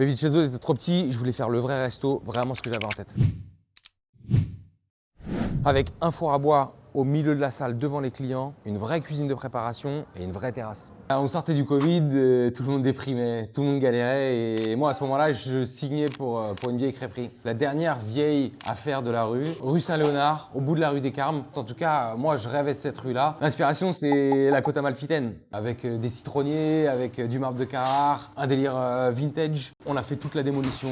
Mais Vincenzo était trop petit, je voulais faire le vrai resto, vraiment ce que j'avais en tête. Avec un four à bois au milieu de la salle devant les clients, une vraie cuisine de préparation et une vraie terrasse. On sortait du Covid, tout le monde déprimait, tout le monde galérait et moi à ce moment-là je signais pour une vieille crêperie. La dernière vieille affaire de la rue Saint-Léonard, au bout de la rue des Carmes. En tout cas, moi je rêvais de cette rue-là. L'inspiration c'est la côte amalfitaine, avec des citronniers, avec du marbre de Carrare, un délire vintage. On a fait toute la démolition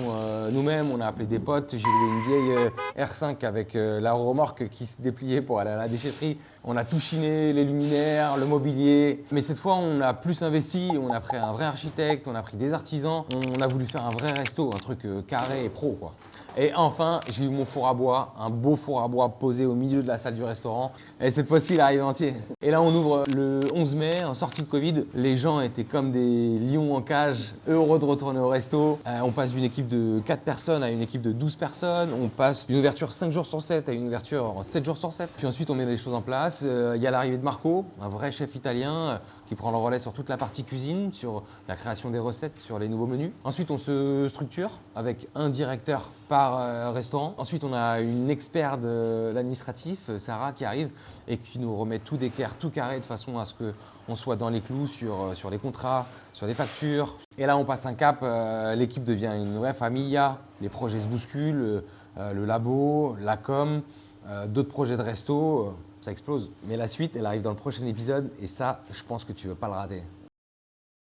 nous-mêmes, on a appelé des potes, j'ai loué une vieille R5 avec la remorque qui se dépliait pour aller à la déchetterie. On a tout chiné, les luminaires, le mobilier. Mais cette fois, on a plus investi, on a pris un vrai architecte, on a pris des artisans. On a voulu faire un vrai resto, un truc carré et pro, quoi. Et enfin, j'ai eu mon four à bois, un beau four à bois posé au milieu de la salle du restaurant. Et cette fois-ci, il arrive entier. Et là, on ouvre le 11 mai, en sortie de Covid. Les gens étaient comme des lions en cage, heureux de retourner au resto. On passe d'une équipe de 4 personnes à une équipe de 12 personnes. On passe d'une ouverture 5 jours sur 7 à une ouverture 7 jours sur 7. Puis ensuite, on met les choses en place. Il y a l'arrivée de Marco, un vrai chef italien qui prend le relais sur toute la partie cuisine, sur la création des recettes, sur les nouveaux menus. Ensuite, on se structure avec un directeur par restaurant. Ensuite, on a une experte de l'administratif, Sarah, qui arrive et qui nous remet tout d'équerre, tout carré, de façon à ce qu'on soit dans les clous sur les contrats, sur les factures. Et là, on passe un cap, l'équipe devient une vraie familla, les projets se bousculent, le labo, la com, d'autres projets de resto, ça explose. Mais la suite, elle arrive dans le prochain épisode et ça, je pense que tu ne veux pas le rater.